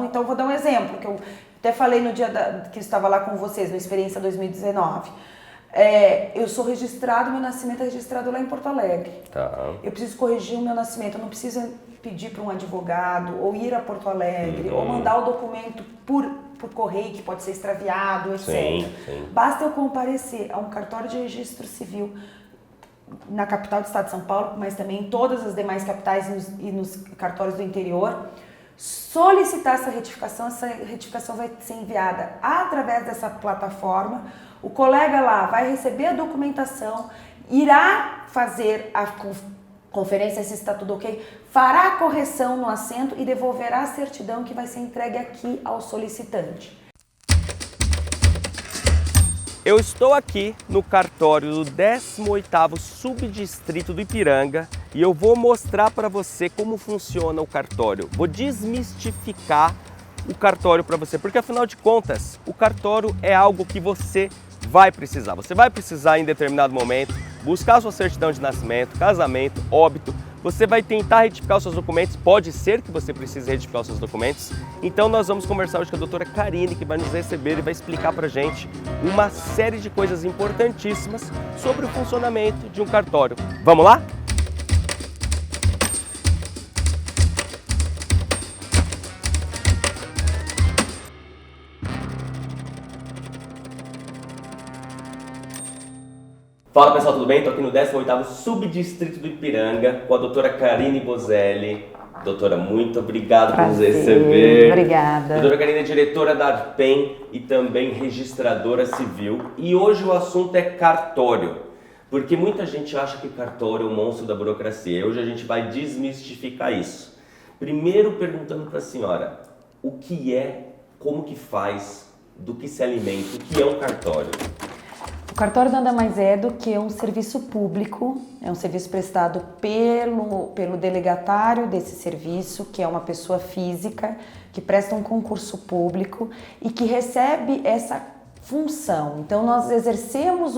Então, eu vou dar um exemplo, que eu até falei no dia que eu estava lá com vocês, no Experiência 2019. Eu sou registrado, meu nascimento é registrado lá em Porto Alegre. Tá. Eu preciso corrigir o meu nascimento, eu não preciso pedir para um advogado, ou ir a Porto Alegre, ou mandar o documento por correio, que pode ser extraviado, etc. Sim. Basta eu comparecer a um cartório de registro civil na capital do estado de São Paulo, mas também em todas as demais capitais e nos cartórios do interior, solicitar essa retificação vai ser enviada através dessa plataforma, o colega lá vai receber a documentação, irá fazer a conferência se está tudo ok, fará a correção no assento e devolverá a certidão que vai ser entregue aqui ao solicitante. Eu estou aqui no cartório do 18º Subdistrito do Ipiranga e eu vou mostrar para você como funciona o cartório. Vou desmistificar o cartório para você, porque afinal de contas, o cartório é algo que você vai precisar. Você vai precisar em determinado momento buscar sua certidão de nascimento, casamento, óbito. Você vai tentar retificar os seus documentos, pode ser que você precise retificar os seus documentos. Então nós vamos conversar hoje com a doutora Karine, que vai nos receber e vai explicar pra gente uma série de coisas importantíssimas sobre o funcionamento de um cartório. Vamos lá? Fala pessoal, tudo bem? Estou aqui no 18º Subdistrito do Ipiranga com a doutora Karine Bozelli. Doutora, muito obrigado por nos receber. Obrigada. A doutora Karine é diretora da ARPEM e também registradora civil. E hoje o assunto é cartório, porque muita gente acha que cartório é um monstro da burocracia. Hoje a gente vai desmistificar isso. Primeiro perguntando para a senhora, o que é, como que faz, do que se alimenta, o que é um cartório? O cartório nada mais é do que um serviço público, é um serviço prestado pelo delegatário desse serviço, que é uma pessoa física, que presta um concurso público e que recebe essa função. Então nós exercemos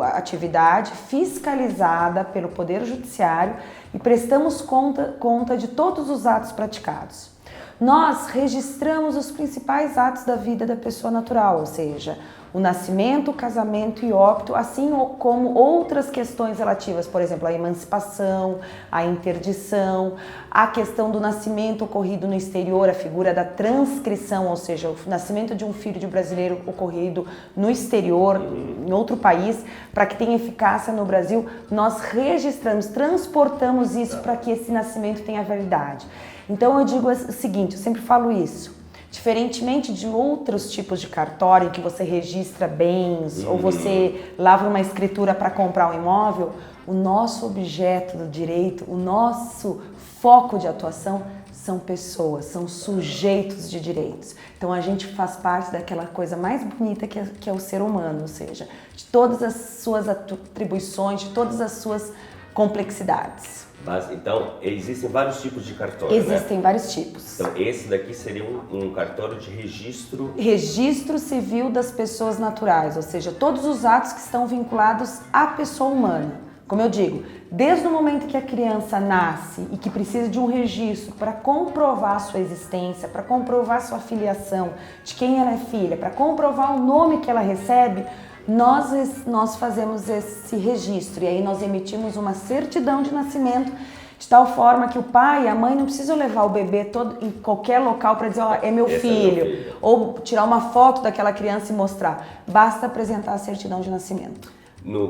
a atividade fiscalizada pelo Poder Judiciário e prestamos conta de todos os atos praticados. Nós registramos os principais atos da vida da pessoa natural, ou seja, o nascimento, o casamento e óbito, assim como outras questões relativas, por exemplo, à emancipação, à interdição, a questão do nascimento ocorrido no exterior, a figura da transcrição, ou seja, o nascimento de um filho de brasileiro ocorrido no exterior, em outro país, para que tenha eficácia no Brasil, nós registramos, transportamos isso para que esse nascimento tenha validade. Então eu digo o seguinte, eu sempre falo isso, diferentemente de outros tipos de cartório em que você registra bens ou você lavra uma escritura para comprar um imóvel, o nosso objeto do direito, o nosso foco de atuação são pessoas, são sujeitos de direitos. Então a gente faz parte daquela coisa mais bonita que é o ser humano, ou seja, de todas as suas atribuições, de todas as suas complexidades. Mas, então, existem vários tipos de cartório, Existem vários tipos. Então, esse daqui seria um cartório de registro... Registro civil das pessoas naturais, ou seja, todos os atos que estão vinculados à pessoa humana. Como eu digo, desde o momento que a criança nasce e que precisa de um registro para comprovar sua existência, para comprovar sua filiação, de quem ela é filha, para comprovar o nome que ela recebe, nós fazemos esse registro e aí nós emitimos uma certidão de nascimento de tal forma que o pai e a mãe não precisam levar o bebê todo em qualquer local para dizer, ó, é meu filho, ou tirar uma foto daquela criança e mostrar. Basta apresentar a certidão de nascimento.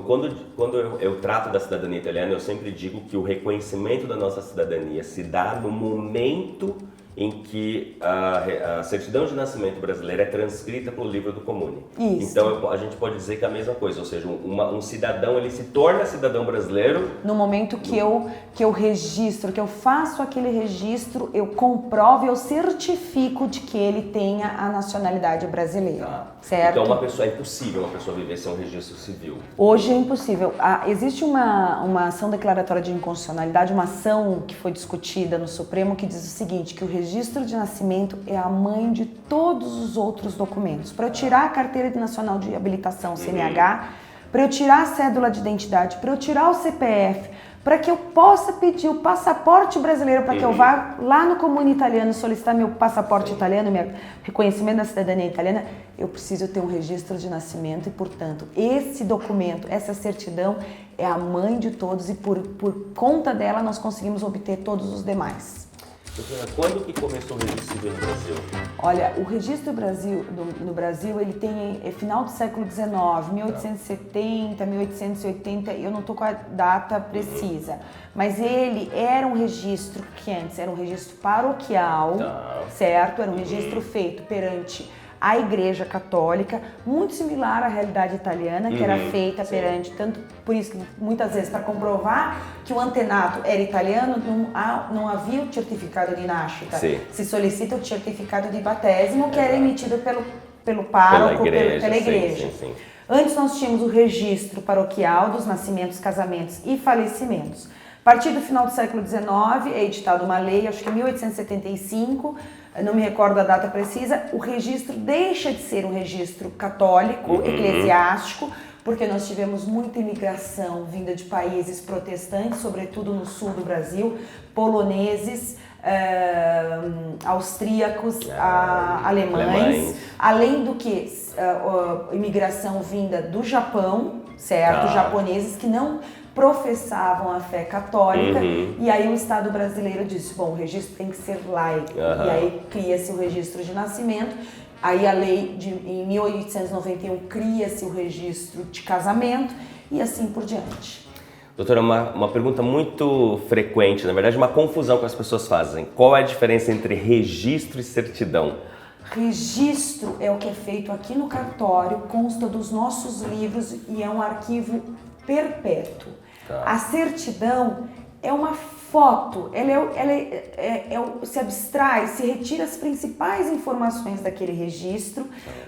Quando eu trato da cidadania italiana, eu sempre digo que o reconhecimento da nossa cidadania se dá no momento em que a certidão de nascimento brasileira é transcrita pelo livro do Comune. Isso. Então a gente pode dizer que é a mesma coisa, ou seja, um cidadão ele se torna cidadão brasileiro no momento que eu registro, que eu faço aquele registro, eu comprovo, eu certifico de que ele tenha a nacionalidade brasileira, certo? Então é impossível uma pessoa viver sem um registro civil. Hoje é impossível. Existe uma ação declaratória de inconstitucionalidade, uma ação que foi discutida no Supremo que diz o seguinte, que o registro de nascimento é a mãe de todos os outros documentos. Para eu tirar a carteira nacional de habilitação, CNH, para eu tirar a cédula de identidade, para eu tirar o CPF, para que eu possa pedir o passaporte brasileiro, para que eu vá lá no Comune Italiano solicitar meu passaporte italiano, meu reconhecimento da cidadania italiana, eu preciso ter um registro de nascimento e, portanto, esse documento, essa certidão é a mãe de todos e por conta dela nós conseguimos obter todos os demais. Doutora, quando que começou o registro civil no Brasil? Olha, o registro no Brasil, ele tem final do século XIX, 1870, 1880, eu não estou com a data precisa, mas ele era um registro que antes era um registro paroquial, certo? Era um registro feito perante a Igreja Católica, muito similar à realidade italiana, que era feita perante, tanto por isso que muitas vezes para comprovar que o antenato era italiano, não havia o certificado de nascita. Se solicita o certificado de batésimo, que era emitido pelo pároco, pela igreja. Antes nós tínhamos o registro paroquial dos nascimentos, casamentos e falecimentos. A partir do final do século XIX é editada uma lei, acho que em 1875, não me recordo a data precisa, o registro deixa de ser um registro católico, eclesiástico, porque nós tivemos muita imigração vinda de países protestantes, sobretudo no sul do Brasil, poloneses, austríacos, alemães, além do que imigração vinda do Japão, certo? Japoneses que não professavam a fé católica, e aí o Estado brasileiro disse, bom, o registro tem que ser laico, e aí cria-se o registro de nascimento, aí a lei em 1891 cria-se o registro de casamento, e assim por diante. Doutora, uma pergunta muito frequente, na verdade uma confusão que as pessoas fazem, qual é a diferença entre registro e certidão? Registro é o que é feito aqui no cartório, consta dos nossos livros e é um arquivo perpétuo. A certidão é uma foto, se abstrai, se retira as principais informações daquele registro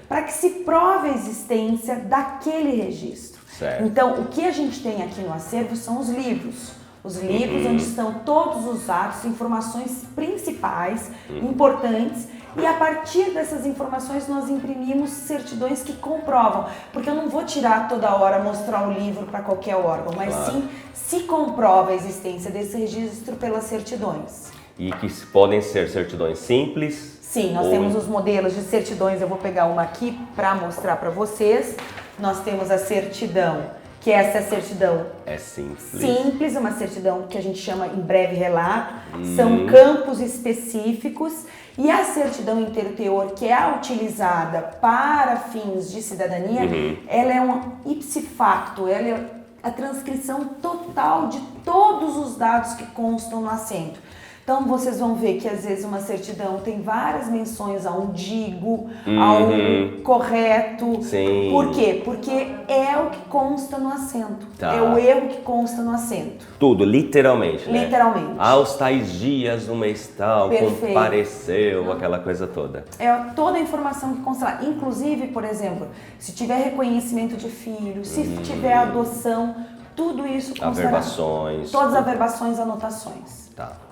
para que se prove a existência daquele registro. Então, o que a gente tem aqui no acervo são os livros. Os livros onde estão todos os atos, informações principais, importantes, e a partir dessas informações nós imprimimos certidões que comprovam, porque eu não vou tirar toda hora, mostrar o livro para qualquer órgão, mas sim se comprova a existência desse registro pelas certidões. E que podem ser certidões simples? Sim, nós temos os modelos de certidões, eu vou pegar uma aqui para mostrar para vocês. Nós temos a certidão, que essa certidão é simples. Simples, uma certidão que a gente chama em breve relato, são campos específicos, e a certidão inteiro teor, que é a utilizada para fins de cidadania, ela é um ipsi facto, ela é a transcrição total de todos os dados que constam no assento. Então vocês vão ver que às vezes uma certidão tem várias menções a um digo, a um correto. Sim. Por quê? Porque é o que consta no assento. É o erro que consta no assento. Tudo, literalmente, né? Literalmente. Aos tais dias no mês tal, compareceu, aquela coisa toda. É toda a informação que consta lá. Inclusive, por exemplo, se tiver reconhecimento de filho, se tiver adoção, tudo isso constará. Averbações. Todas as averbações, anotações.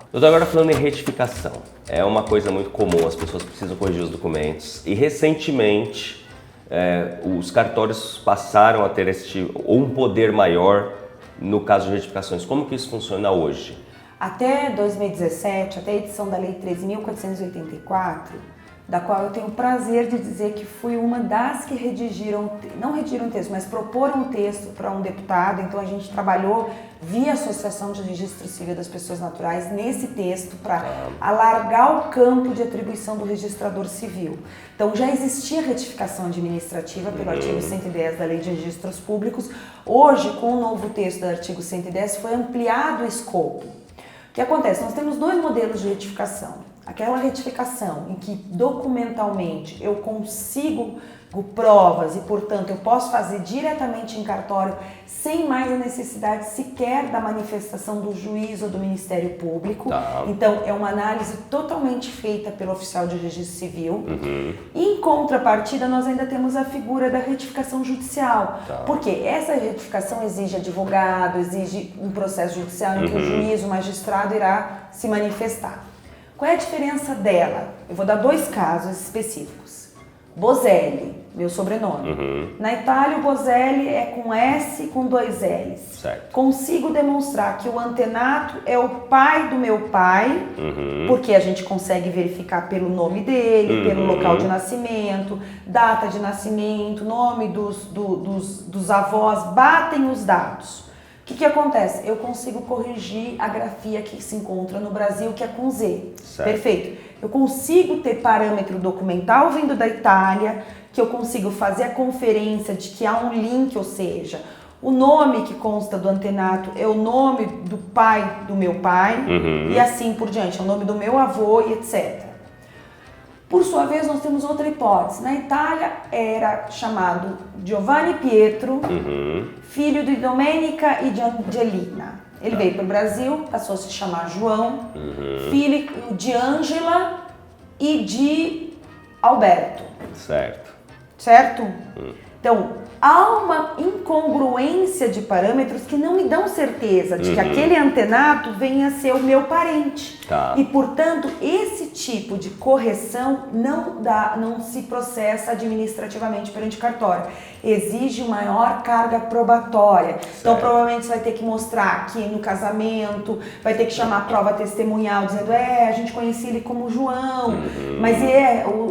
Doutor, agora falando em retificação, é uma coisa muito comum, as pessoas precisam corrigir os documentos e recentemente os cartórios passaram a ter um poder maior no caso de retificações. Como que isso funciona hoje? Até 2017, até a edição da Lei 13.484, da qual eu tenho o prazer de dizer que fui uma das que não redigiram o texto, mas proporam o texto para um deputado. Então a gente trabalhou via Associação de Registro Civil das Pessoas Naturais nesse texto para alargar o campo de atribuição do registrador civil. Então já existia retificação administrativa pelo artigo 110 da Lei de Registros Públicos. Hoje, com o novo texto do artigo 110, foi ampliado o escopo. O que acontece? Nós temos dois modelos de retificação. Aquela retificação em que documentalmente eu consigo provas e, portanto, eu posso fazer diretamente em cartório sem mais a necessidade sequer da manifestação do juiz ou do Ministério Público. Então, é uma análise totalmente feita pelo oficial de registro civil. Em contrapartida, nós ainda temos a figura da retificação judicial. Porque essa retificação exige advogado, exige um processo judicial em que o juiz, o magistrado, irá se manifestar. Qual é a diferença dela? Eu vou dar dois casos específicos. Bozelli, meu sobrenome. Na Itália, o Bozelli é com S com 2 L's. Certo. Consigo demonstrar que o antenato é o pai do meu pai, porque a gente consegue verificar pelo nome dele, pelo local de nascimento, data de nascimento, nome dos avós, batem os dados. O que acontece? Eu consigo corrigir a grafia que se encontra no Brasil, que é com Z. Certo. Perfeito. Eu consigo ter parâmetro documental vindo da Itália, que eu consigo fazer a conferência de que há um link, ou seja, o nome que consta do antenato é o nome do pai do meu pai, e assim por diante, é o nome do meu avô e etc. Por sua vez, nós temos outra hipótese. Na Itália era chamado Giovanni Pietro, filho de Domenica e de Angelina. Ele veio para o Brasil, passou a se chamar João, filho de Ângela e de Alberto. Certo. Certo? Então, há uma incongruência de parâmetros que não me dão certeza de que aquele antenato venha a ser o meu parente. Tá. E, portanto, esse tipo de correção não se processa administrativamente perante cartório. Exige maior carga probatória. Certo. Então, provavelmente você vai ter que mostrar que no casamento, vai ter que chamar a prova testemunhal dizendo, a gente conhecia ele como João, mas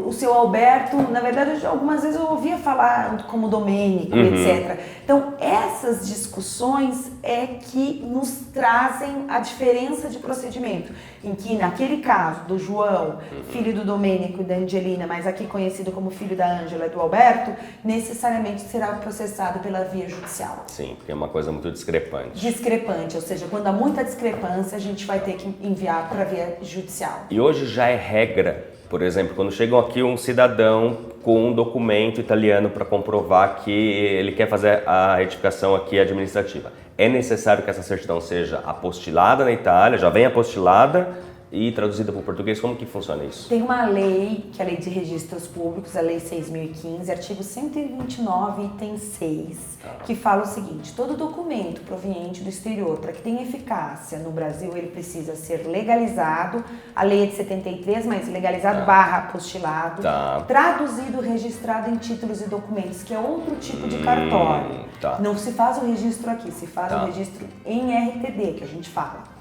o seu Alberto, na verdade, algumas vezes eu ouvia falar como Domênico, etc. Então, essas discussões é que nos trazem a diferença de procedimento, em que naquele caso do João, filho do Domênico e da Angelina, mas aqui conhecido como filho da Ângela e do Alberto, necessariamente será processado pela via judicial. Sim, porque é uma coisa muito discrepante. Discrepante, ou seja, quando há muita discrepância, a gente vai ter que enviar para a via judicial. E hoje já é regra, por exemplo, quando chegam aqui um cidadão com um documento italiano para comprovar que ele quer fazer a retificação aqui administrativa. É necessário que essa certidão seja apostilada na Itália, já vem apostilada e traduzida para o português. Como que funciona isso? Tem uma lei, que é a Lei de Registros Públicos, a Lei 6.015, artigo 129, item 6, que fala o seguinte: todo documento proveniente do exterior, para que tenha eficácia no Brasil, ele precisa ser legalizado, a lei é de 73, mas legalizado barra apostilado, traduzido, registrado em títulos e documentos, que é outro tipo de cartório. Não se faz o registro aqui, se faz o registro em RTD, que a gente fala.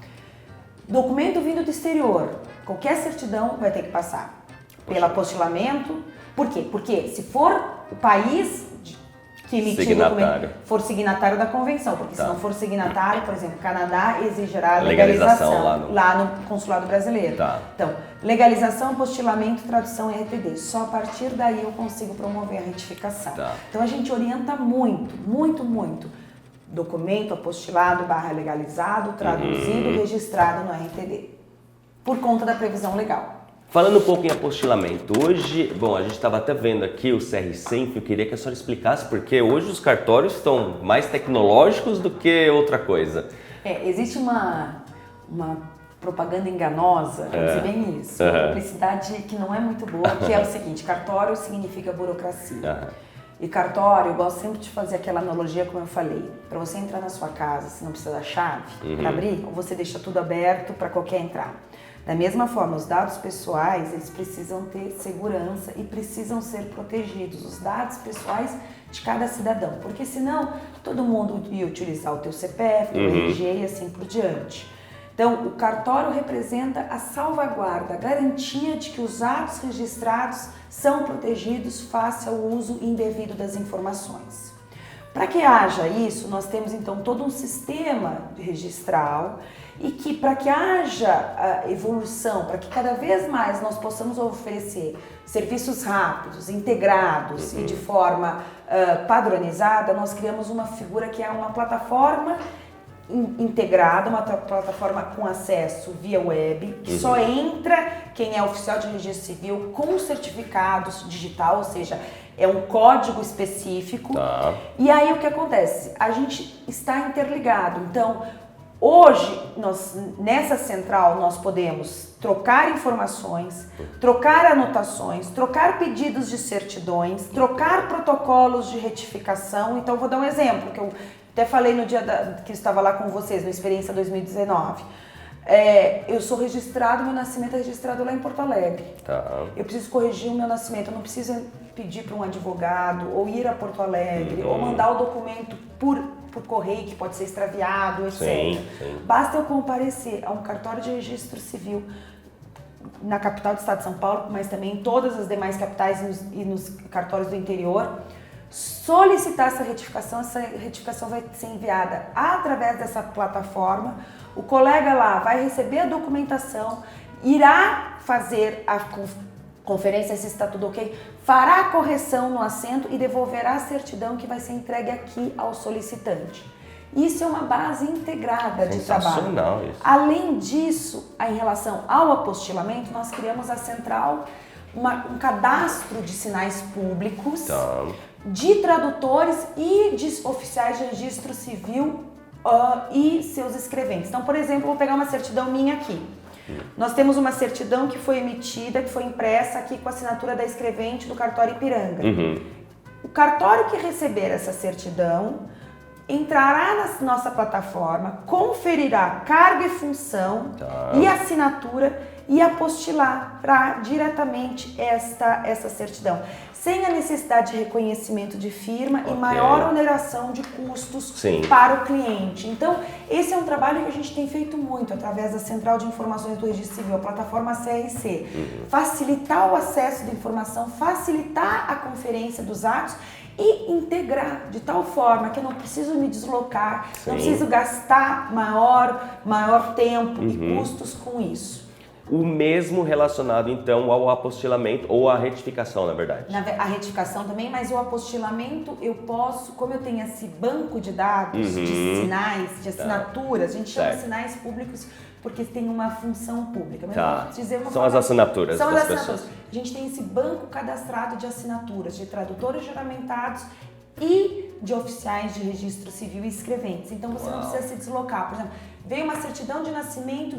Documento vindo do exterior, qualquer certidão vai ter que passar pelo apostilamento. Por quê? Porque se for o país que emitiu o documento, for signatário da convenção, porque se não for signatário, por exemplo, o Canadá exigirá legalização lá no consulado brasileiro. Então, legalização, apostilamento, tradução e RTD. Só a partir daí eu consigo promover a retificação. Então a gente orienta muito. Documento apostilado barra legalizado, traduzido, registrado no RTD, por conta da previsão legal. Falando um pouco em apostilamento, hoje, a gente estava até vendo aqui o CR100, eu queria que a senhora explicasse, porque hoje os cartórios estão mais tecnológicos do que outra coisa. Existe uma propaganda enganosa, vamos dizer bem isso, uma publicidade que não é muito boa, que é o seguinte: cartório significa burocracia. E cartório, eu gosto sempre de fazer aquela analogia, como eu falei, para você entrar na sua casa, você não precisa da chave para abrir, ou você deixa tudo aberto para qualquer entrar. Da mesma forma, os dados pessoais, eles precisam ter segurança e precisam ser protegidos, os dados pessoais de cada cidadão, porque senão todo mundo ia utilizar o teu CPF, o RG e assim por diante. Então, o cartório representa a salvaguarda, a garantia de que os atos registrados são protegidos face ao uso indevido das informações. Para que haja isso, nós temos então todo um sistema registral e que para que haja evolução, para que cada vez mais nós possamos oferecer serviços rápidos, integrados e de forma padronizada, nós criamos uma figura que é uma plataforma integrada, uma plataforma com acesso via web, que só entra quem é oficial de registro civil com certificados digital, ou seja, é um código específico. E aí o que acontece? A gente está interligado. Então, hoje, nessa central, nós podemos trocar informações, trocar anotações, trocar pedidos de certidões, trocar protocolos de retificação. Então, vou dar um exemplo, que eu até falei no dia que eu estava lá com vocês, na Experiência 2019. Eu sou registrado, meu nascimento é registrado lá em Porto Alegre. Eu preciso corrigir o meu nascimento, eu não preciso pedir para um advogado, ou ir a Porto Alegre, ou mandar o documento por correio, que pode ser extraviado, etc. Sim. Basta eu comparecer a um cartório de registro civil na capital do estado de São Paulo, mas também em todas as demais capitais e nos cartórios do interior, solicitar essa retificação vai ser enviada através dessa plataforma, o colega lá vai receber a documentação, irá fazer a conferência se está tudo ok, fará a correção no assento e devolverá a certidão que vai ser entregue aqui ao solicitante. Isso é uma base integrada de trabalho. Isso. Além disso, em relação ao apostilamento, nós criamos a central, um cadastro de sinais públicos, de tradutores e de oficiais de registro civil e seus escreventes. Então, por exemplo, vou pegar uma certidão minha aqui. Nós temos uma certidão que foi emitida, que foi impressa aqui com a assinatura da escrevente do cartório Ipiranga. O cartório que receber essa certidão entrará na nossa plataforma, conferirá carga e função e assinatura e apostilar diretamente essa certidão, sem a necessidade de reconhecimento de firma e maior oneração de custos para o cliente. Então, esse é um trabalho que a gente tem feito muito através da Central de Informações do Registro Civil, a plataforma CRC. Facilitar o acesso da informação, facilitar a conferência dos atos e integrar de tal forma que eu não preciso me deslocar, não preciso gastar maior tempo e custos com isso. O mesmo relacionado, então, ao apostilamento ou à retificação, na verdade. A retificação também, mas o apostilamento eu posso, como eu tenho esse banco de dados, de sinais, de assinaturas, a gente chama sinais públicos porque tem uma função pública. Mas eu vou dizer uma São as assinaturas das pessoas. A gente tem esse banco cadastrado de assinaturas, de tradutores juramentados e de oficiais de registro civil e escreventes. Então você não precisa se deslocar. Por exemplo, veio uma certidão de nascimento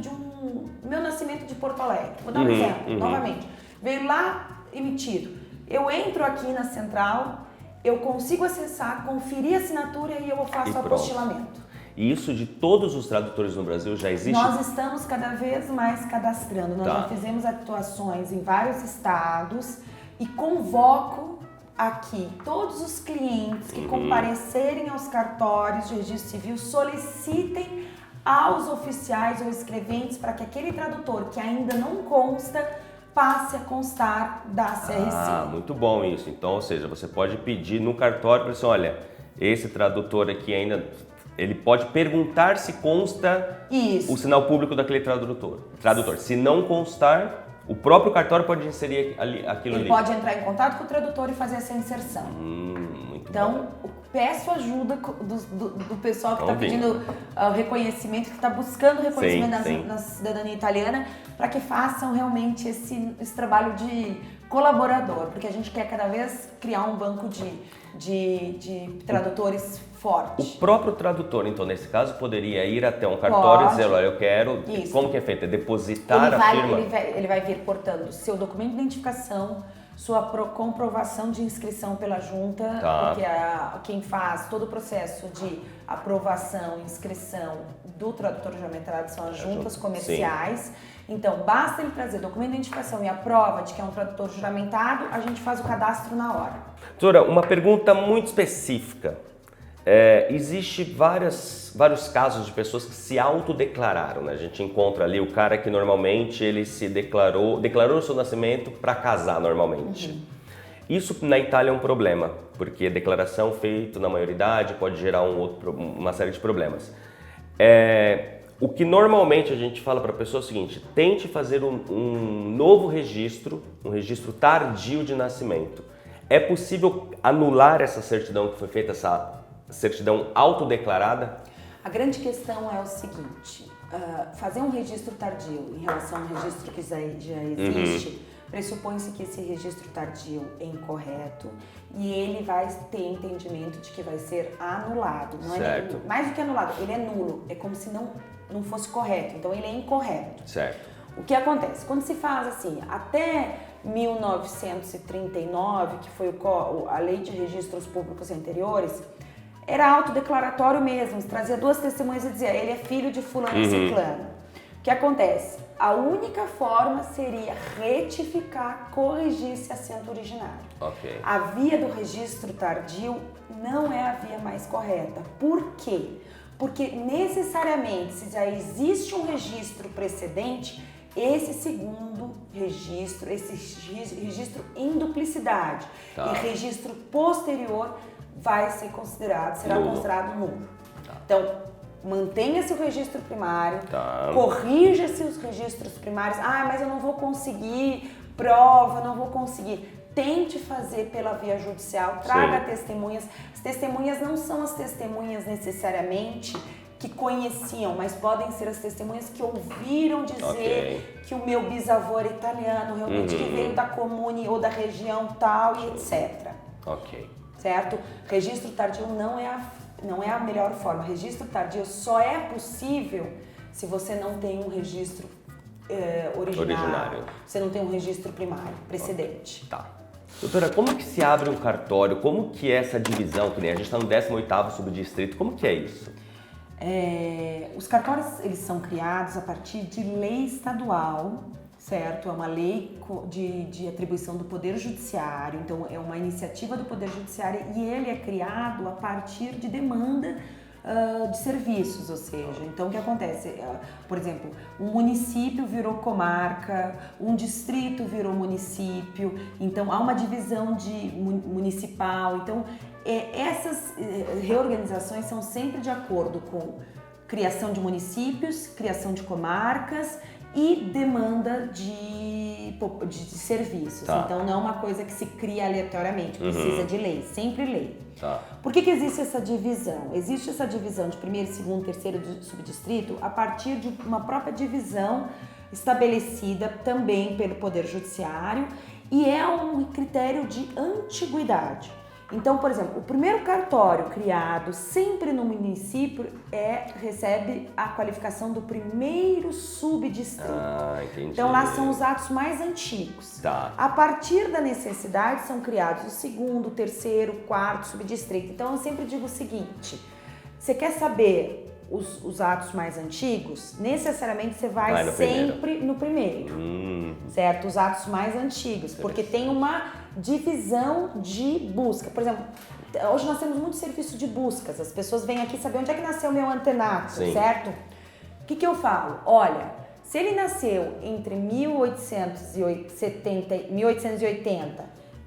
meu nascimento de Porto Alegre. Vou dar um exemplo, novamente. Veio lá emitido. Eu entro aqui na central, eu consigo acessar, conferir a assinatura e eu faço o apostilamento. E isso de todos os tradutores no Brasil já existe? Nós estamos cada vez mais cadastrando. Nós já fizemos atuações em vários estados e convoco aqui todos os clientes que comparecerem aos cartórios de registro civil, solicitem aos oficiais ou escreventes para que aquele tradutor que ainda não consta passe a constar da CRC. Muito bom isso. Então, ou seja, você pode pedir no cartório para você, olha, esse tradutor aqui ainda, ele pode perguntar se consta o sinal público daquele tradutor. Se não constar, o próprio cartório pode inserir aquilo ali. Ele pode entrar em contato com o tradutor e fazer essa inserção. Então, peço ajuda do pessoal que está pedindo reconhecimento, que está buscando reconhecimento na cidadania italiana, para que façam realmente esse trabalho de colaborador, porque a gente quer cada vez criar um banco de tradutores forte. O próprio tradutor, então, nesse caso, poderia ir até um cartório e dizer, olha, eu quero... Isso. Como que é feito? É depositar a firma? Ele vai vir portando seu documento de identificação, sua comprovação de inscrição pela junta, porque quem faz todo o processo de aprovação e inscrição do tradutor juramentado são as juntas comerciais. Então, basta ele trazer documento de identificação e a prova de que é um tradutor juramentado, a gente faz o cadastro na hora. Doutora, uma pergunta muito específica. Existe vários casos de pessoas que se autodeclararam, né? A gente encontra ali o cara que normalmente ele se declarou o seu nascimento para casar normalmente. Isso na Itália é um problema, porque declaração feita na maioridade pode gerar uma série de problemas. O que normalmente a gente fala para a pessoa é o seguinte: tente fazer um novo registro, um registro tardio de nascimento. É possível anular essa certidão que foi feita, essa certidão autodeclarada? A grande questão é o seguinte: fazer um registro tardio em relação a um registro que já existe, pressupõe-se que esse registro tardio é incorreto e ele vai ter entendimento de que vai ser anulado. Não é mais do que anulado, ele é nulo, é como se não fosse correto, então ele é incorreto. Certo. O que acontece? Quando se faz assim, até 1939, que foi a lei de registros públicos anteriores, era autodeclaratório mesmo, você trazia duas testemunhas e dizia, ele é filho de fulano e ciclano. O que acontece? A única forma seria retificar, corrigir esse assento originário. Ok. A via do registro tardio não é a via mais correta. Por quê? Porque necessariamente, se já existe um registro precedente, esse segundo registro, esse registro em duplicidade Tá. e registro posterior vai ser considerado, será Nulo. considerado nulo. Tá. Então, mantenha-se o registro primário, Tá. corrija-se os registros primários. Ah, mas eu não vou conseguir prova, não vou conseguir. Tente fazer pela via judicial, traga Sim. testemunhas. As testemunhas não são as testemunhas necessariamente que conheciam, mas podem ser as testemunhas que ouviram dizer Ok. que o meu bisavô era italiano, realmente que veio da comune ou da região tal e etc. Ok. Certo? Registro tardio não é a melhor forma. Registro tardio só é possível se você não tem um registro originário. Você não tem um registro primário, precedente. Tá. Doutora, como que se abre um cartório? Como que é essa divisão? Que nem a gente está no 18º subdistrito. Como que é isso? Os cartórios, eles são criados a partir de lei estadual, certo? É uma lei de atribuição do Poder Judiciário, então é uma iniciativa do Poder Judiciário e ele é criado a partir de demanda de serviços, ou seja, então o que acontece? Por exemplo, um município virou comarca, um distrito virou município, então há uma divisão de municipal, então essas reorganizações são sempre de acordo com criação de municípios, criação de comarcas e demanda de serviços. Tá. Então não é uma coisa que se cria aleatoriamente, precisa de lei, sempre lei. Tá. Por que existe essa divisão? Existe essa divisão de primeiro, segundo, terceiro subdistrito a partir de uma própria divisão estabelecida também pelo Poder Judiciário e é um critério de antiguidade. Então, por exemplo, o primeiro cartório criado sempre no município recebe a qualificação do primeiro subdistrito. Ah, entendi. Então lá são os atos mais antigos. Tá. A partir da necessidade são criados o segundo, terceiro, quarto subdistrito. Então eu sempre digo o seguinte, você quer saber os atos mais antigos? Necessariamente você vai no sempre no primeiro, certo? Os atos mais antigos, porque tem uma divisão de busca. Por exemplo, hoje nós temos muito serviço de buscas, as pessoas vêm aqui saber onde é que nasceu o meu antenato, Sim. certo? O que eu falo? Olha, se ele nasceu entre 1880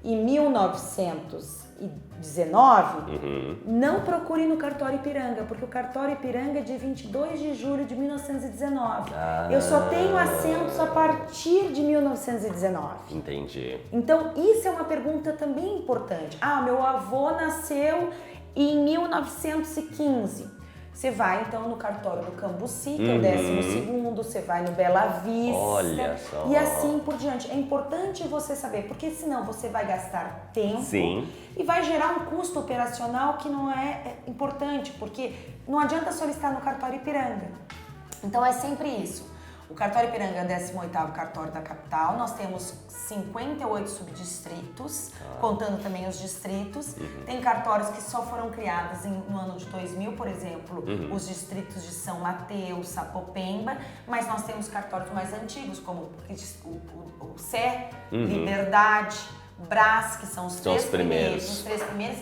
e 1919, não procure no cartório Ipiranga, porque o cartório Ipiranga é de 22 de julho de 1919. Eu só tenho assentos a partir de 1919. Entendi. Então, isso é uma pergunta também importante. Ah, meu avô nasceu em 1915. Você vai, então, no cartório do Cambuci, que é o 12º, você vai no Bela Vista. Olha só. E assim por diante. É importante você saber, porque senão você vai gastar tempo Sim. e vai gerar um custo operacional que não é importante, porque não adianta solicitar no cartório Ipiranga. Então, é sempre isso. O cartório Ipiranga é o 18º cartório da capital, nós temos 58 subdistritos, contando também os distritos. Tem cartórios que só foram criados no ano de 2000, por exemplo, os distritos de São Mateus, Sapopemba, mas nós temos cartórios mais antigos, como o Sé, Liberdade, Brás, que são os três primeiros,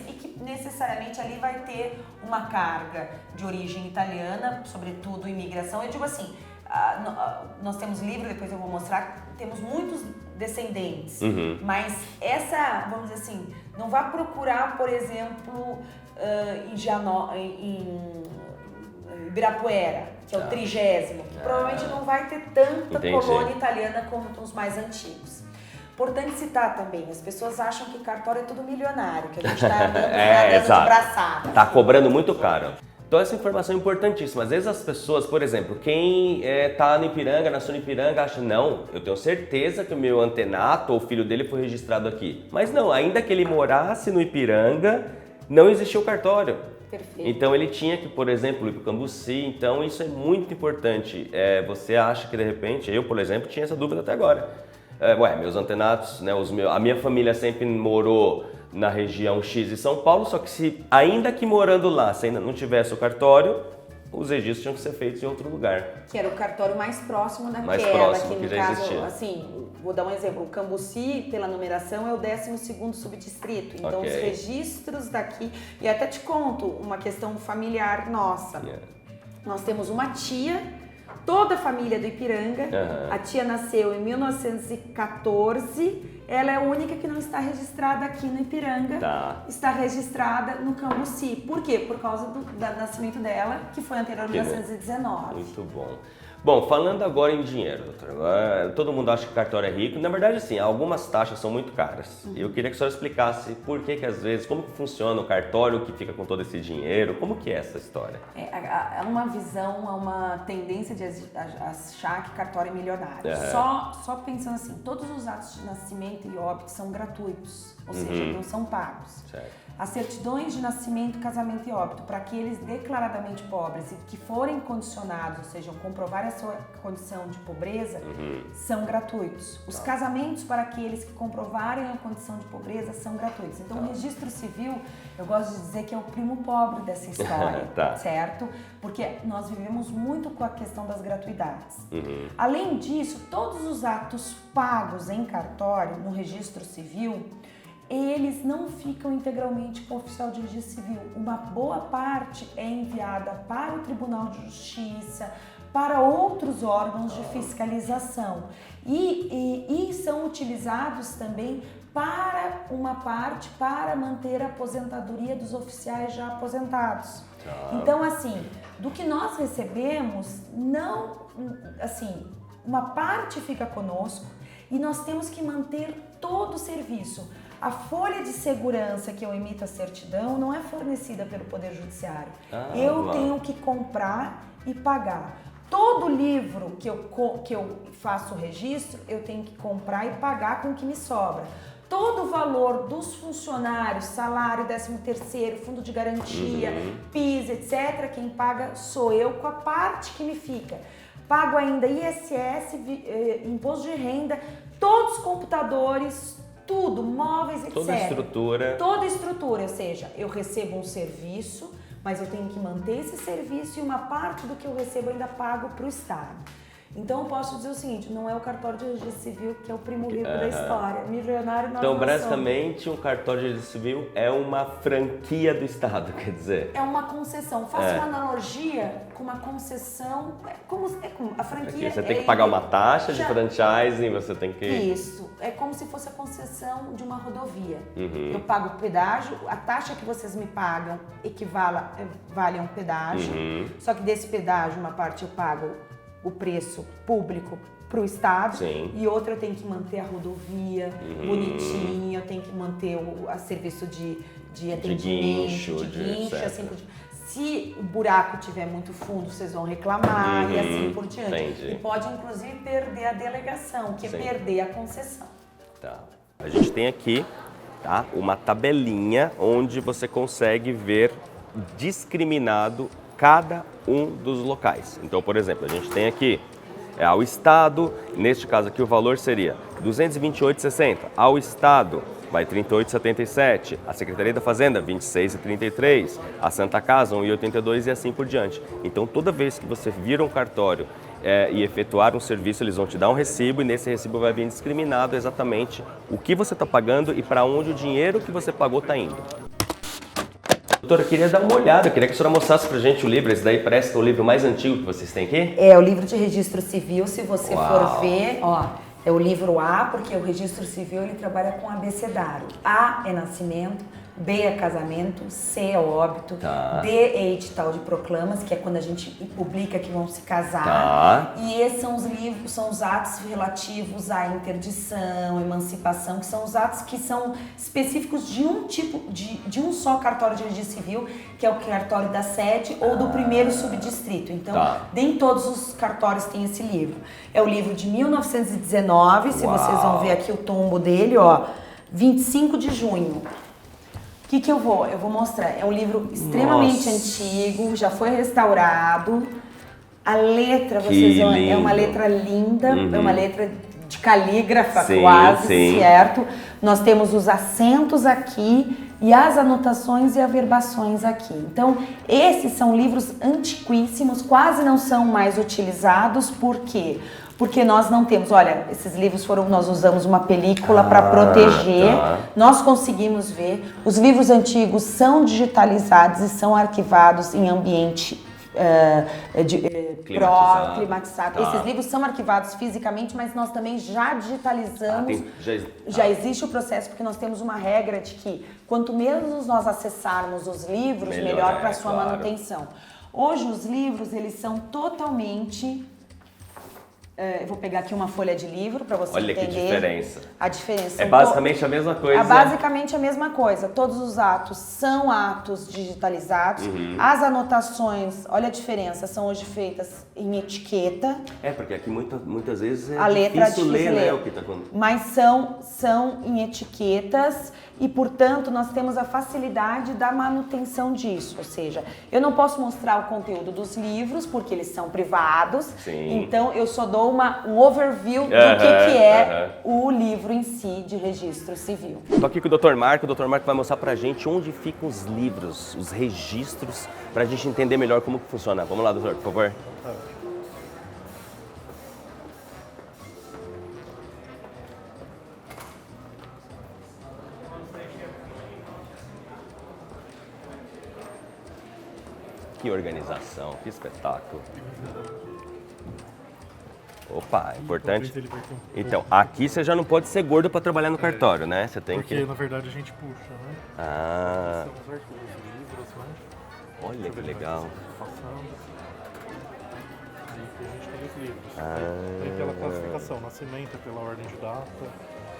e que necessariamente ali vai ter uma carga de origem italiana, sobretudo imigração. Eu digo assim, nós temos livro, depois eu vou mostrar, temos muitos descendentes, mas vamos dizer assim, não vá procurar, por exemplo, em Ibirapuera, que é o 30º, que provavelmente não vai ter tanta colônia italiana como os mais antigos. Importante citar também, as pessoas acham que cartório é tudo milionário, que a gente está andando de braçada. Tá cobrando muito caro. Então essa informação é importantíssima. Às vezes as pessoas, por exemplo, quem tá no Ipiranga, nasceu no Ipiranga, acha, não, eu tenho certeza que o meu antenato ou o filho dele foi registrado aqui. Mas não, ainda que ele morasse no Ipiranga, não existia o cartório. Perfeito. Então ele tinha que, por exemplo, ir para o Cambuci, então isso é muito importante. Você acha que de repente, eu, por exemplo, tinha essa dúvida até agora. Meus antenatos, né, a minha família sempre morou na região X de São Paulo, só que ainda que morando lá, se ainda não tivesse o cartório, os registros tinham que ser feitos em outro lugar. Que era o cartório mais próximo daquela, Mais próximo, que no que já caso, existia. assim, vou dar um exemplo, o Cambuci, pela numeração, é o 12º subdistrito, então Ok. os registros daqui, e até te conto uma questão familiar nossa, nós temos uma tia, toda a família do Ipiranga, a tia nasceu em 1914, ela é a única que não está registrada aqui no Ipiranga, está registrada no Cambuci. Por quê? Por causa do nascimento dela, que foi anterior a 1919. Muito bom. Bom, falando agora em dinheiro, doutor, todo mundo acha que cartório é rico. Na verdade, assim, algumas taxas são muito caras. E eu queria que a senhora explicasse por que às vezes, como que funciona o cartório que fica com todo esse dinheiro, como que é essa história? É uma visão, é uma tendência de achar que cartório é milionário. Só pensando assim, todos os atos de nascimento e óbito são gratuitos, ou seja, não são pagos. Certo. As certidões de nascimento, casamento e óbito, para aqueles declaradamente pobres e que forem condicionados, ou seja, comprovar a sua condição de pobreza, são gratuitos. Os casamentos para aqueles que comprovarem a condição de pobreza são gratuitos. Então, o registro civil, eu gosto de dizer que é o primo pobre dessa história, certo? Porque nós vivemos muito com a questão das gratuidades. Além disso, todos os atos pagos em cartório, no registro civil, eles não ficam integralmente com o oficial de registro civil. Uma boa parte é enviada para o Tribunal de Justiça, para outros órgãos de fiscalização e são utilizados também para uma parte para manter a aposentadoria dos oficiais já aposentados. Então, assim, do que nós recebemos, não, assim, uma parte fica conosco e nós temos que manter todo o serviço. A folha de segurança que eu emito a certidão não é fornecida pelo Poder Judiciário. Eu tenho que comprar e pagar. Todo livro que eu faço o registro, eu tenho que comprar e pagar com o que me sobra. Todo o valor dos funcionários, salário, 13º, fundo de garantia, PIS, etc., quem paga sou eu com a parte que me fica. Pago ainda ISS, imposto de renda, todos os computadores, tudo, móveis, etc. Toda a estrutura. Toda a estrutura, ou seja, eu recebo um serviço, mas eu tenho que manter esse serviço e uma parte do que eu recebo ainda pago para o Estado. Então eu posso dizer o seguinte, não é o cartório de registro civil que é o primo rico da história. Milionário nós Então, não basicamente, um cartório de registro civil é uma franquia do Estado, quer dizer? É uma concessão. Faço uma analogia com uma concessão, como a franquia... Aqui você tem que pagar uma taxa de franchising, você tem que... Isso, é como se fosse a concessão de uma rodovia. Eu pago o pedágio, a taxa que vocês me pagam vale a um pedágio, só que desse pedágio, uma parte eu pago o preço público para o Estado e outra eu tenho que manter a rodovia bonitinha, eu tenho que manter o serviço de atendimento, de guincho, assim por diante. Se o buraco tiver muito fundo, vocês vão reclamar e assim por diante. Entendi. E pode inclusive perder a delegação, que é perder a concessão. A gente tem aqui uma tabelinha onde você consegue ver discriminado cada um dos locais. Então, por exemplo, a gente tem aqui ao Estado, neste caso aqui o valor seria R$ 228,60. Ao Estado vai R$ 38,77. A Secretaria da Fazenda, R$ 26,33. A Santa Casa, R$ 1,82 e assim por diante. Então, toda vez que você vir um cartório e efetuar um serviço, eles vão te dar um recibo e nesse recibo vai vir discriminado exatamente o que você está pagando e para onde o dinheiro que você pagou está indo. Doutora, eu queria dar uma olhada, eu queria que a senhora mostrasse pra gente o livro. Esse daí parece que é o livro mais antigo que vocês têm aqui? É o livro de registro civil, se você for ver, é o livro A, porque o registro civil ele trabalha com abecedário. A é nascimento, B é casamento, C é óbito, D é edital de proclamas, que é quando a gente publica que vão se casar. E esses são os livros, são os atos relativos à interdição, emancipação, que são os atos que são específicos de um tipo, de um só cartório de registro civil, que é o cartório da sede ou do primeiro subdistrito. Então, nem todos os cartórios têm esse livro. É o livro de 1919, se vocês vão ver aqui o tombo dele, 25 de junho. O que eu vou mostrar? É um livro extremamente antigo, já foi restaurado. A letra, vocês vão, é uma letra linda, é uma letra de calígrafa, Sim, quase, sim. certo? Nós temos os acentos aqui e as anotações e averbações aqui. Então, esses são livros antiquíssimos, quase não são mais utilizados, por quê? Porque nós não temos, olha, esses livros nós usamos uma película para proteger, nós conseguimos ver, os livros antigos são digitalizados e são arquivados em ambiente climatizado. Esses livros são arquivados fisicamente, mas nós também já digitalizamos. Já existe o processo, porque nós temos uma regra de que quanto menos nós acessarmos os livros, melhor para a sua manutenção. Hoje os livros, eles são totalmente... eu vou pegar aqui uma folha de livro para você entender. Olha que diferença. A diferença. É basicamente a mesma coisa. É basicamente a mesma coisa. Todos os atos são atos digitalizados. As anotações, olha a diferença, são hoje feitas em etiqueta. Porque aqui muitas vezes a letra difícil ler, né, o que está acontecendo. Mas são em etiquetas e, portanto, nós temos a facilidade da manutenção disso. Ou seja, eu não posso mostrar o conteúdo dos livros porque eles são privados. Sim. Então, eu só dou um overview do que é o livro em si de registro civil. Estou aqui com o Dr. Marco. O Dr. Marco vai mostrar pra gente onde ficam os livros, os registros, pra gente entender melhor como que funciona. Vamos lá, doutor, por favor. Que organização, que espetáculo. Opa, é importante. Então, aqui você já não pode ser gordo para trabalhar no cartório, né? Você tem porque, na verdade, a gente puxa, né? Ah. São os arquivos, livros, né? Olha que legal. Aí a gente tem os livros. Tem aquela classificação, nascimento é pela ordem de data,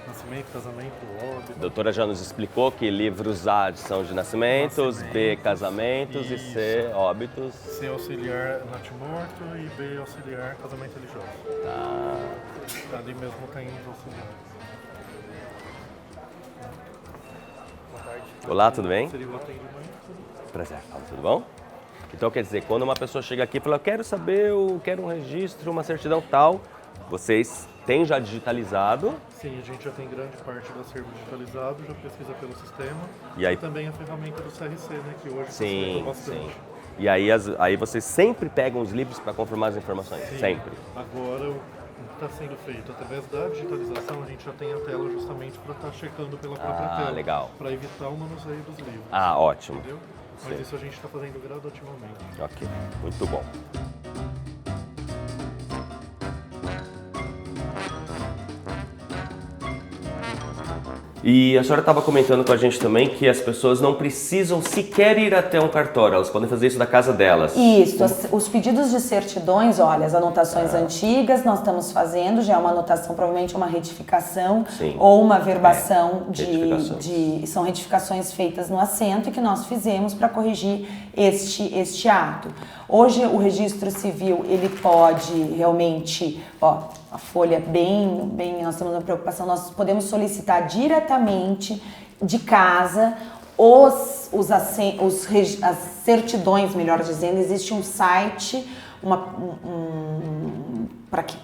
nascimento, casamento, óbito. A doutora já nos explicou que livros A são de nascimentos, B casamentos e C óbitos. C auxiliar natimorto e B auxiliar casamento religioso. Tá. Ali mesmo tem os auxiliares. Boa tarde. Olá, tudo bem? Seria o atendimento. Prazer, tudo bom? Então quer dizer, quando uma pessoa chega aqui e fala, eu quero saber, eu quero um registro, uma certidão tal, vocês têm já digitalizado? Sim, a gente já tem grande parte do acervo digitalizado, já pesquisa pelo sistema. E aí também a ferramenta do CRC, né, que hoje sim, bastante. Sim. E aí vocês sempre pegam os livros para confirmar as informações? Sim. Sempre? Agora, o que está sendo feito através da digitalização, a gente já tem a tela justamente para estar checando pela própria tela. Legal. Para evitar o manuseio dos livros. Ótimo. Entendeu? Mas isso a gente está fazendo gradativamente. Ok, muito bom. E a senhora estava comentando com a gente também que as pessoas não precisam sequer ir até um cartório, elas podem fazer isso da casa delas. Isso, os pedidos de certidões, olha, as anotações antigas nós estamos fazendo, já é uma anotação, provavelmente uma retificação ou uma verbação são retificações feitas no assento e que nós fizemos para corrigir este ato. Hoje o registro civil, ele pode realmente, a folha nós temos uma preocupação, nós podemos solicitar diretamente de casa as certidões, melhor dizendo, existe um site para que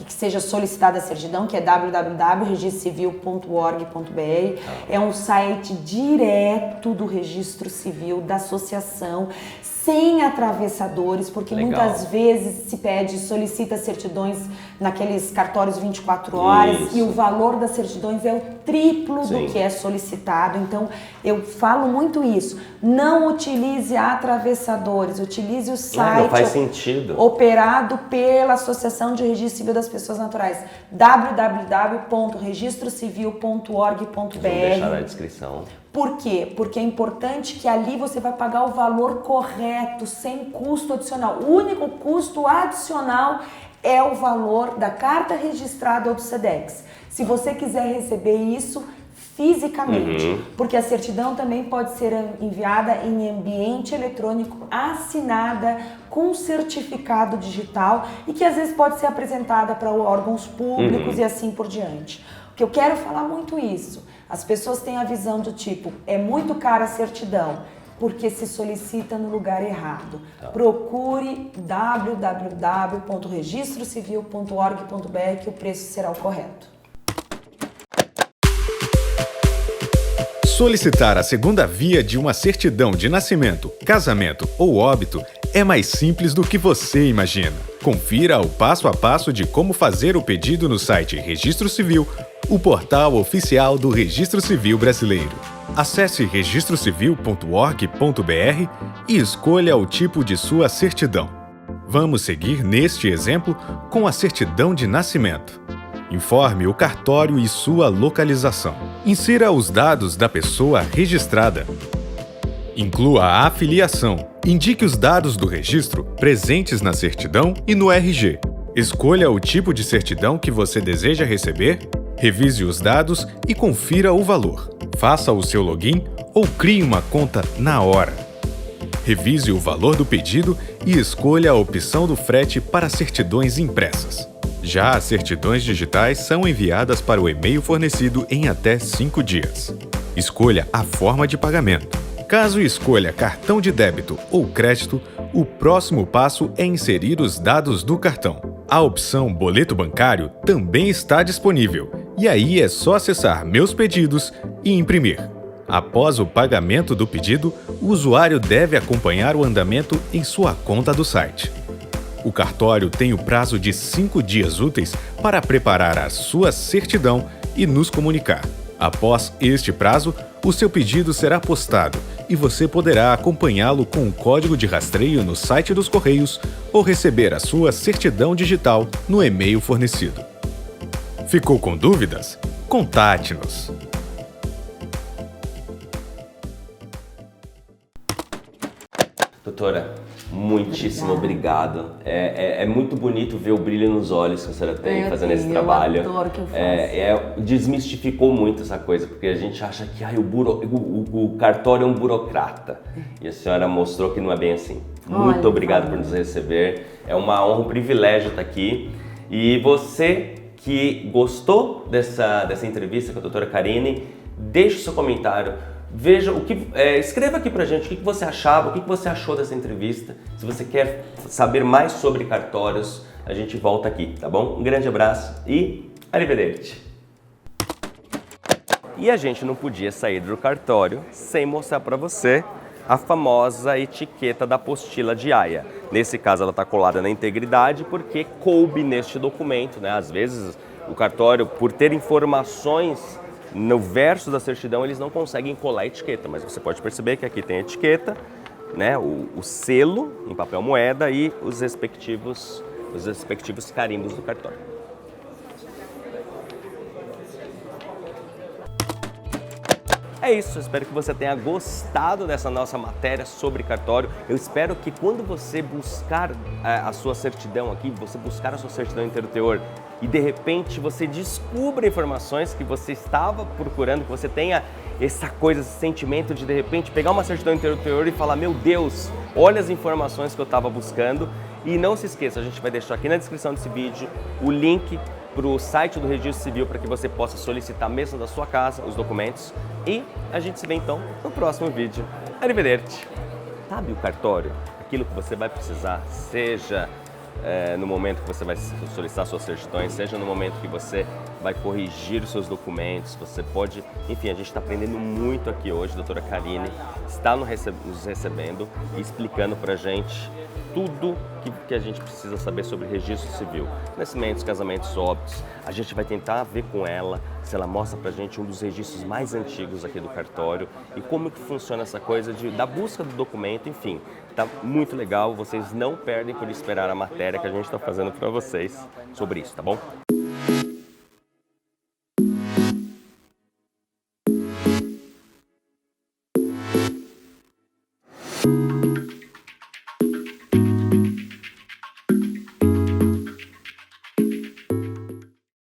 seja solicitada a certidão, que é www.registrocivil.org.br. É um site direto do registro civil, da associação, sem atravessadores, porque muitas vezes solicita certidões naqueles cartórios 24 horas e o valor das certidões é o triplo do que é solicitado. Então, eu falo muito isso. Não utilize atravessadores, utilize o site não faz sentido. Operado pela Associação de Registro Civil das Pessoas Naturais, www.registrocivil.org.br. Vamos deixar na descrição. Por quê? Porque é importante que ali você vai pagar o valor correto, sem custo adicional. O único custo adicional é o valor da carta registrada ou do SEDEX. Se você quiser receber isso fisicamente, porque a certidão também pode ser enviada em ambiente eletrônico, assinada com certificado digital e que às vezes pode ser apresentada para órgãos públicos e assim por diante. Porque eu quero falar muito isso. As pessoas têm a visão do tipo, é muito cara a certidão. porque se solicita no lugar errado. Procure www.registrocivil.org.br que o preço será o correto. Solicitar a segunda via de uma certidão de nascimento, casamento ou óbito é mais simples do que você imagina. Confira o passo a passo de como fazer o pedido no site Registro Civil, o portal oficial do Registro Civil Brasileiro. Acesse registrocivil.org.br e escolha o tipo de sua certidão. Vamos seguir neste exemplo com a certidão de nascimento. Informe o cartório e sua localização. Insira os dados da pessoa registrada. Inclua a afiliação. Indique os dados do registro presentes na certidão e no RG. Escolha o tipo de certidão que você deseja receber. Revise os dados e confira o valor. Faça o seu login ou crie uma conta na hora. Revise o valor do pedido e escolha a opção do frete para certidões impressas. Já as certidões digitais são enviadas para o e-mail fornecido em até 5 dias. Escolha a forma de pagamento. Caso escolha cartão de débito ou crédito, o próximo passo é inserir os dados do cartão. A opção boleto bancário também está disponível, e aí é só acessar Meus Pedidos e imprimir. Após o pagamento do pedido, o usuário deve acompanhar o andamento em sua conta do site. O cartório tem o prazo de 5 dias úteis para preparar a sua certidão e nos comunicar. Após este prazo, o seu pedido será postado e você poderá acompanhá-lo com o código de rastreio no site dos Correios ou receber a sua certidão digital no e-mail fornecido. Ficou com dúvidas? Contate-nos! Doutora, muitíssimo obrigado. É muito bonito ver o brilho nos olhos que a senhora tem fazendo esse trabalho. Eu adoro o que eu faço. Desmistificou muito essa coisa, porque a gente acha que o cartório é um burocrata. E a senhora mostrou que não é bem assim. Muito obrigado por nos receber. É uma honra, um privilégio estar aqui. E você que gostou dessa entrevista com a doutora Karine, deixe o seu comentário. Veja escreva aqui pra gente o que você achava, o que você achou dessa entrevista. Se você quer saber mais sobre cartórios, a gente volta aqui, tá bom? Um grande abraço e arrivederci! E a gente não podia sair do cartório sem mostrar para você a famosa etiqueta da apostila de Haia. Nesse caso ela está colada na integridade porque coube neste documento, né? Às vezes o cartório, por ter informações no verso da certidão, eles não conseguem colar a etiqueta, mas você pode perceber que aqui tem a etiqueta, né, o selo em papel moeda e os respectivos carimbos do cartório. É isso, eu espero que você tenha gostado dessa nossa matéria sobre cartório. Eu espero que quando você buscar a sua certidão aqui, você buscar a sua certidão interior e de repente você descubra informações que você estava procurando, que você tenha essa coisa, esse sentimento de repente pegar uma certidão interior e falar: meu Deus, olha as informações que eu estava buscando. E não se esqueça, a gente vai deixar aqui na descrição desse vídeo o link para o site do Registro Civil para que você possa solicitar mesmo da sua casa os documentos. E a gente se vê então no próximo vídeo. Arrivederci! Sabe o cartório? Aquilo que você vai precisar, seja no momento que você vai solicitar suas certidões, seja no momento que você vai corrigir os seus documentos, você pode... Enfim, a gente está aprendendo muito aqui hoje, a doutora Karine está nos recebendo e explicando para a gente tudo que a gente precisa saber sobre registro civil, nascimentos, casamentos, óbitos. A gente vai tentar ver com ela se ela mostra pra gente um dos registros mais antigos aqui do cartório e como que funciona essa coisa da busca do documento, enfim. Tá muito legal, vocês não perdem por esperar a matéria que a gente está fazendo para vocês sobre isso, tá bom?